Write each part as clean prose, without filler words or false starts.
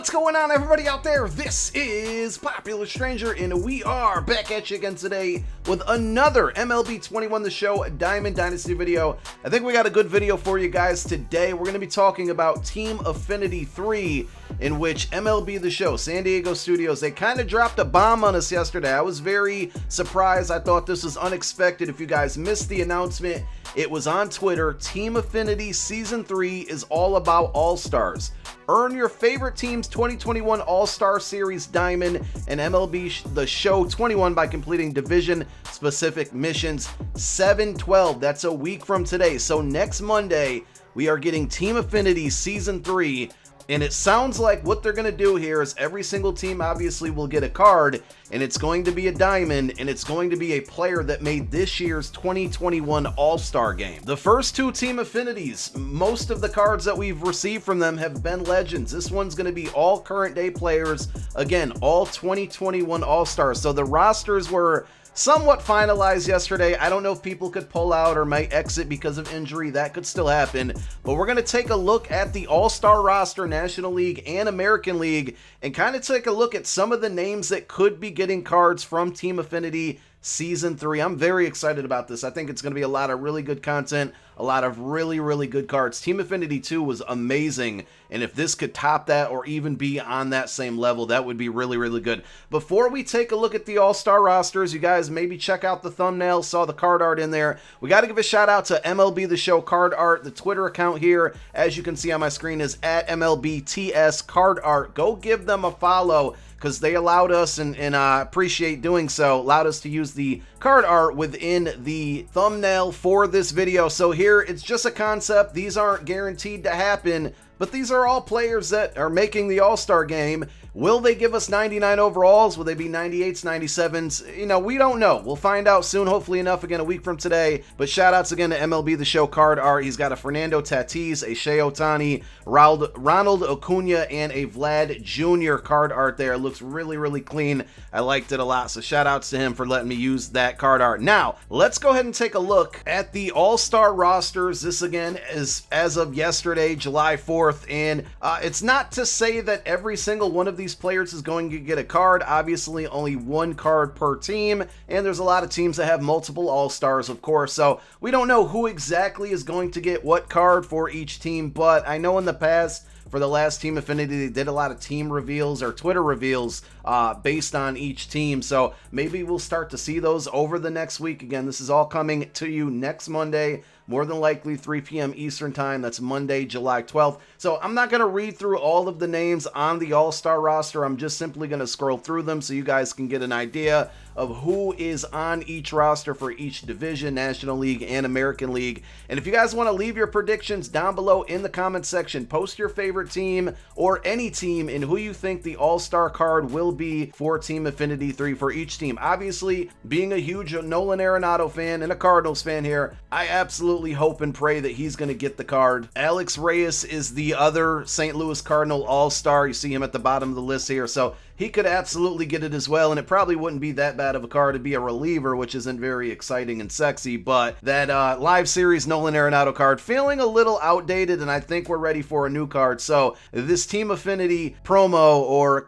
What's going on, everybody out there? This is Popular Stranger, and we are back at you again today with another MLB 21 The Show Diamond Dynasty video. I think we got a good video for you guys today. We're going to be talking about Team Affinity 3, in which MLB The Show, San Diego Studios, they kind of dropped a bomb on us yesterday. I was very surprised. I thought this was unexpected. If you guys missed the announcement, it was on Twitter. Team Affinity Season 3 is all about All-Stars. Earn your favorite team's 2021 All-Star Series Diamond and MLB The Show 21 by completing division-specific missions. 7/12, that's a week from today. So next Monday, we are getting Team Affinity Season 3. And it sounds like what they're going to do here is every single team obviously will get a card, and it's going to be a diamond, and it's going to be a player that made this year's 2021 All-Star Game. The first two Team Affinities, most of the cards that we've received from them have been legends. This one's going to be all current day players. Again, all 2021 All-Stars. So the rosters were somewhat finalized yesterday. I don't know if people could pull out or might exit because of injury. That could still happen. But we're going to take a look at the All-Star Roster, National League and American League, and kind of take a look at some of the names that could be getting cards from Team Affinity Season 3. I'm very excited about this. I think it's going to be a lot of really good content, a lot of really good cards. Team Affinity 2 was amazing, and if this could top that or even be on that same level, that would be really good. Before we take a look at the All-Star rosters, you guys maybe check out the thumbnail, saw the card art in there. We got to give a shout out to MLB The Show Card Art. The Twitter account here, as you can see on my screen, is at MLBTS Card Art. Go give them a follow, because they allowed us, and I appreciate doing so, allowed us to use the card art within the thumbnail for this video. So here, it's just a concept. These aren't guaranteed to happen, but these are all players that are making the All-Star game. Will they give us 99 overalls? Will they be 98s, 97s? You know, we don't know. We'll find out soon, hopefully enough, again, a week from today. But shout outs again to MLB The Show Card Art. He's got a Fernando Tatis, a Shea Ohtani, Ronald Acuna, and a Vlad Jr. card art there. It looks really clean. I liked it a lot. So shout outs to him for letting me use that card art. Now, let's go ahead and take a look at the All-Star rosters. This, again, is as of yesterday, July 4th. And it's not to say that every single one of these players is going to get a card. Obviously, only one card per team, and there's a lot of teams that have multiple All-Stars, of course, so we don't know who exactly is going to get what card for each team. But I know in the past, for the last Team Affinity, they did a lot of team reveals or Twitter reveals based on each team. So maybe we'll start to see those over the next week. Again, this is all coming to you next Monday, more than likely 3 p.m. Eastern Time. That's Monday, July 12th. So I'm not going to read through all of the names on the All-Star roster. I'm just simply going to scroll through them so you guys can get an idea of who is on each roster for each division, National League and American League. And if you guys want to leave your predictions down below in the comment section, post your favorite team or any team and who you think the All-Star card will be for Team Affinity 3 for each team. Obviously, being a huge Nolan Arenado fan and a Cardinals fan here, I absolutely hope and pray that he's going to get the card. Alex Reyes is the other St. Louis Cardinal All-Star. You see him at the bottom of the list here, so he could absolutely get it as well, and it probably wouldn't be that bad of a card to be a reliever, which isn't very exciting and sexy. But that live series Nolan Arenado card feeling a little outdated, and I think we're ready for a new card. So this Team Affinity promo or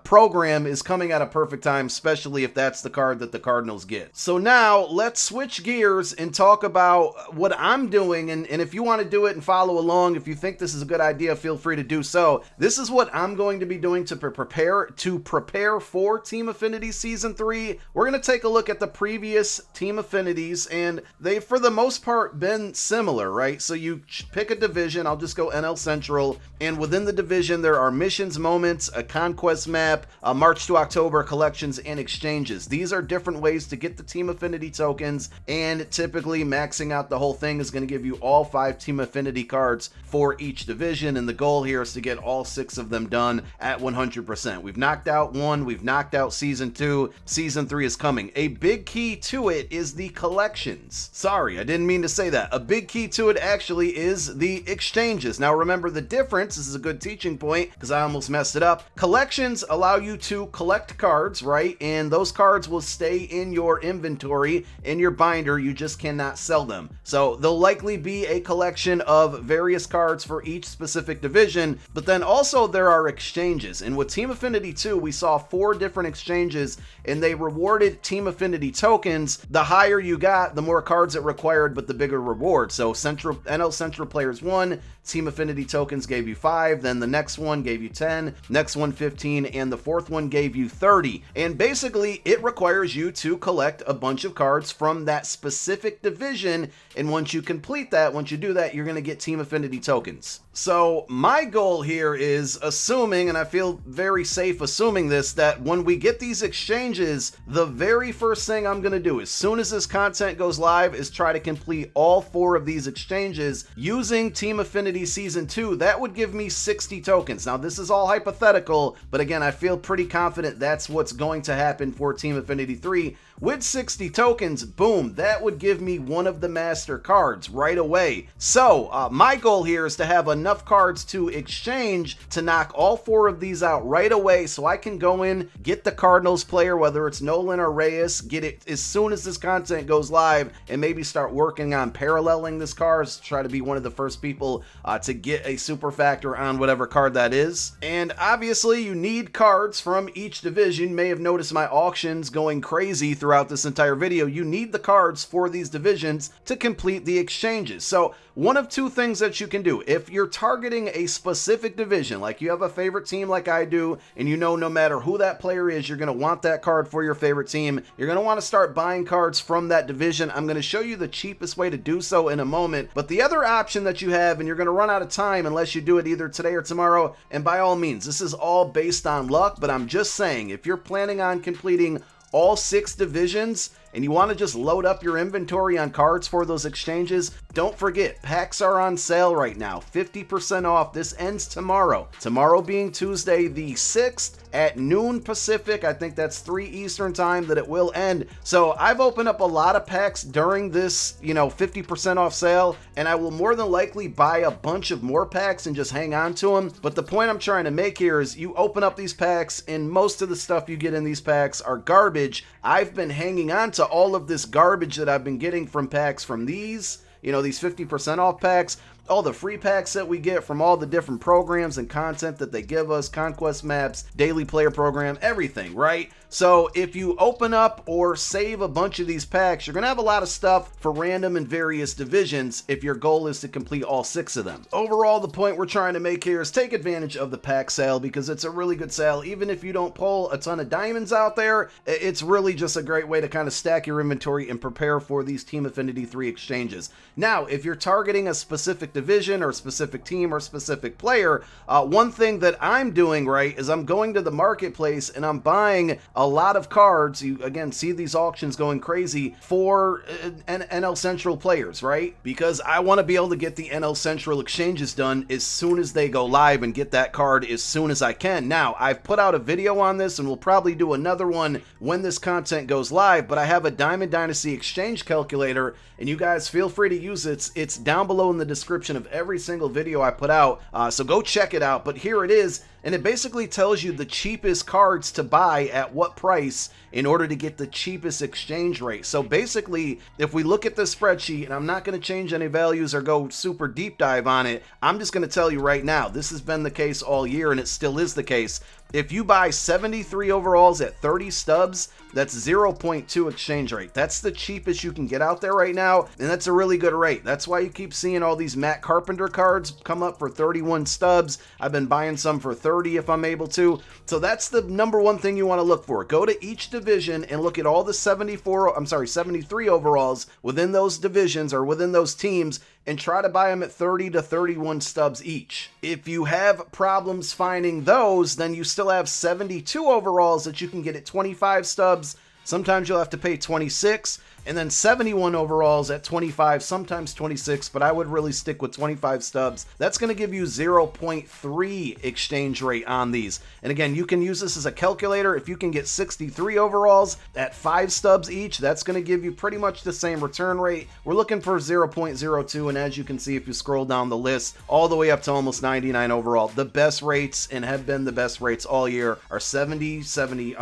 program is coming at a perfect time, especially if that's the card that the Cardinals get. So now let's switch gears and talk about what I'm doing, and if you want to do it and follow along, if you think this is a good idea, feel free to do so. This is what I'm going to be doing to prepare for Team Affinity Season 3. We're going to take a look at the previous Team Affinities, and they've for the most part been similar, right? So you pick a division. I'll just go NL Central, and within the division there are missions, moments, a conquest map, March to October collections, and exchanges. These are different ways to get the Team Affinity tokens, and typically maxing out the whole thing is going to give you all 5 Team Affinity cards for each division, and the goal here is to get all 6 of them done at 100%. We've knocked out 1, we've knocked out Season 2, Season 3 is coming. A big key to it is the collections. Sorry, I didn't mean to say that. A big key to it actually is the exchanges. Now remember the difference, this is a good teaching point because I almost messed it up. Collections allow you to collect cards, right? And those cards will stay in your inventory, in your binder, you just cannot sell them. So So there'll likely be a collection of various cards for each specific division, but then also there are exchanges. And with Team Affinity 2, we saw 4 different exchanges, and they rewarded Team Affinity tokens. The higher you got, the more cards it required, but the bigger reward. So NL Central players 1, Team Affinity tokens gave you 5, then the next one gave you 10, next one 15, and the fourth one gave you 30. And basically, it requires you to collect a bunch of cards from that specific division, and once you complete that, once you do that, you're going to get Team Affinity tokens. So my goal here is assuming, and I feel very safe assuming this, that when we get these exchanges, the very first thing I'm going to do as soon as this content goes live is try to complete all 4 of these exchanges using Team Affinity Season 2. That would give me 60 tokens. Now, this is all hypothetical, but again, I feel pretty confident that's what's going to happen for Team Affinity 3. With 60 tokens, boom, that would give me one of the master cards right away. So my goal here is to have enough cards to exchange to knock all 4 of these out right away, so I can go in, get the Cardinals player, whether it's Nolan or Reyes, get it as soon as this content goes live, and maybe start working on paralleling this card, try to be one of the first people to get a super factor on whatever card that is. And obviously you need cards from each division. You may have noticed my auctions going crazy throughout this entire video. You need the cards for these divisions to complete the exchanges. So one of 2 things that you can do. If you're targeting a specific division, like you have a favorite team like I do, and you know no matter who that player is, you're going to want that card for your favorite team. You're going to want to start buying cards from that division. I'm going to show you the cheapest way to do so in a moment. But the other option that you have, and you're going to run out of time unless you do it either today or tomorrow, and by all means, this is all based on luck, but I'm just saying, if you're planning on completing all 6 divisions and you want to just load up your inventory on cards for those exchanges, don't forget, packs are on sale right now, 50% off. This ends tomorrow. Tomorrow being Tuesday the 6th at noon Pacific. I think that's 3 Eastern time that it will end. So I've opened up a lot of packs during this, 50% off sale, and I will more than likely buy a bunch of more packs and just hang on to them. But the point I'm trying to make here is you open up these packs and most of the stuff you get in these packs are garbage. I've been hanging on to all of this garbage that I've been getting from packs from these, these 50% off packs, all the free packs that we get from all the different programs and content that they give us, conquest maps, daily player program, everything, right? So if you open up or save a bunch of these packs, you're going to have a lot of stuff for random and various divisions if your goal is to complete all 6 of them. Overall, the point we're trying to make here is take advantage of the pack sale because it's a really good sale. Even if you don't pull a ton of diamonds out there, it's really just a great way to kind of stack your inventory and prepare for these Team Affinity 3 exchanges. Now, if you're targeting a specific division or a specific team or specific player, one thing that I'm doing right is I'm going to the marketplace and I'm buying a lot of cards. You again see these auctions going crazy for NL Central players, right? Because I want to be able to get the NL Central exchanges done as soon as they go live and get that card as soon as I can. Now, I've put out a video on this and we'll probably do another one when this content goes live, but I have a Diamond Dynasty exchange calculator and you guys feel free to use it. It's down below in the description of every single video I put out, so go check it out. But here it is, and it basically tells you the cheapest cards to buy at what price in order to get the cheapest exchange rate. So basically, if we look at this spreadsheet, and I'm not going to change any values or go super deep dive on it, I'm just going to tell you right now, this has been the case all year and it still is the case. If you buy 73 overalls at 30 stubs, that's 0.2 exchange rate. That's the cheapest you can get out there right now, and that's a really good rate. That's why you keep seeing all these Matt Carpenter cards come up for 31 stubs. I've been buying some for 30 if I'm able to. So that's the number one thing you want to look for. Go to each division and look at all the 73 overalls within those divisions or within those teams and try to buy them at 30 to 31 stubs each. If you have problems finding those, then you still have 72 overalls that you can get at 25 stubs. Sometimes you'll have to pay 26, and then 71 overalls at 25, sometimes 26, but I would really stick with 25 stubs. That's going to give you 0.3 exchange rate on these. And again, you can use this as a calculator. If you can get 63 overalls at 5 stubs each, that's going to give you pretty much the same return rate. We're looking for 0.02, and as you can see, if you scroll down the list, all the way up to almost 99 overall, the best rates, and have been the best rates all year, are 73, 72,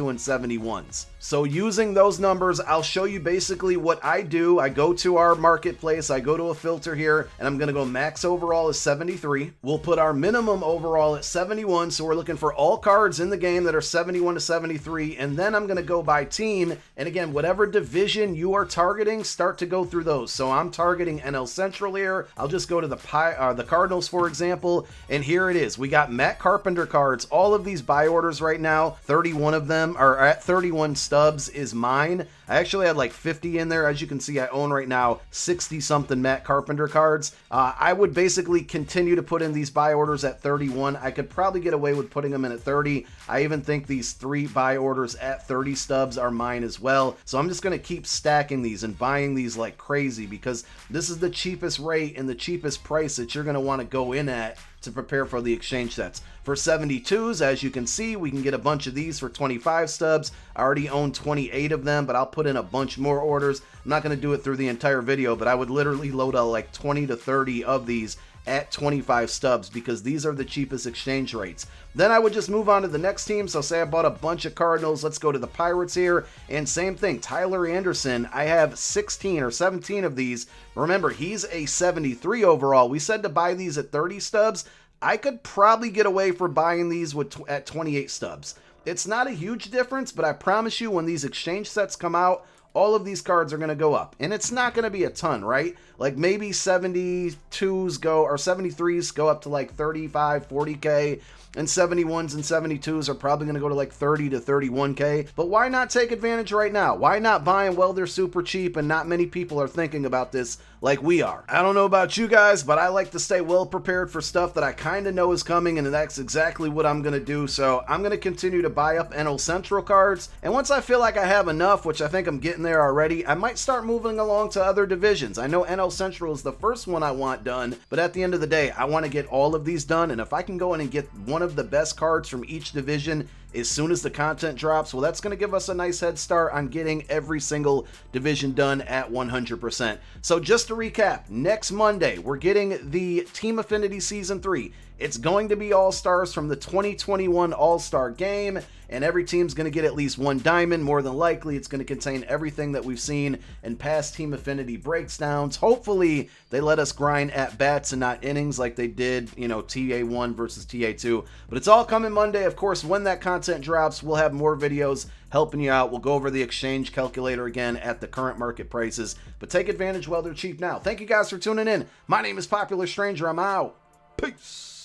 and 71s. So using using those numbers, I'll show you basically what I do. I go to our marketplace, I go to a filter here, and I'm gonna go max overall is 73. We'll put our minimum overall at 71, so we're looking for all cards in the game that are 71 to 73, and then I'm gonna go by team, and again, whatever division you are targeting, start to go through those. So I'm targeting NL Central here. I'll just go to the Cardinals, for example, and here it is. We got Matt Carpenter cards. All of these buy orders right now, 31 of them are at 31 stubs is mine. I actually had like 50 in there. As you can see, I own right now 60 something Matt Carpenter cards. I would basically continue to put in these buy orders at 31. I could probably get away with putting them in at 30. I even think these 3 buy orders at 30 stubs are mine as well. So I'm just going to keep stacking these and buying these like crazy, because this is the cheapest rate and the cheapest price that you're going to want to go in at to prepare for the exchange sets. For 72s, as you can see, we can get a bunch of these for 25 stubs. I already own 28 of them, but I'll put in a bunch more orders. I'm not going to do it through the entire video, but I would literally load out like 20 to 30 of these at 25 stubs, because these are the cheapest exchange rates. Then I would just move on to the next team. So say I bought a bunch of Cardinals. Let's go to the Pirates here, and same thing, Tyler Anderson. I have 16 or 17 of these. Remember, he's a 73 overall. We said to buy these at 30 stubs. I could probably get away for buying these at 28 stubs. It's not a huge difference, but I promise you, when these exchange sets come out, all of these cards are going to go up, and it's not going to be a ton, right? Like maybe 72s go, or 73s go up to like 35, 40K, and 71s and 72s are probably going to go to like 30 to 31K. But why not take advantage right now? Why not buy them while they're super cheap and not many people are thinking about this like we are? I don't know about you guys, but I like to stay well prepared for stuff that I kind of know is coming, and that's exactly what I'm going to do. So I'm going to continue to buy up NL Central cards, and once I feel like I have enough, which I think I'm getting there already, I might start moving along to other divisions. I know NL Central is the first one I want done, but at the end of the day, I want to get all of these done, and if I can go in and get one of the best cards from each division as soon as the content drops, well, that's going to give us a nice head start on getting every single division done at 100%. So just to recap, next Monday, we're getting the Team Affinity Season 3. It's going to be All-Stars from the 2021 All-Star Game, and every team's going to get at least 1 diamond. More than likely, it's going to contain everything that we've seen in past Team Affinity breakdowns. Hopefully, they let us grind at bats and not innings like they did, you know, TA1 versus TA2. But it's all coming Monday. Of course, when that content drops, we'll have more videos helping you out. We'll go over the exchange calculator again at the current market prices, but take advantage while they're cheap now. Thank you guys for tuning in. My name is Popular Stranger. I'm out. Peace.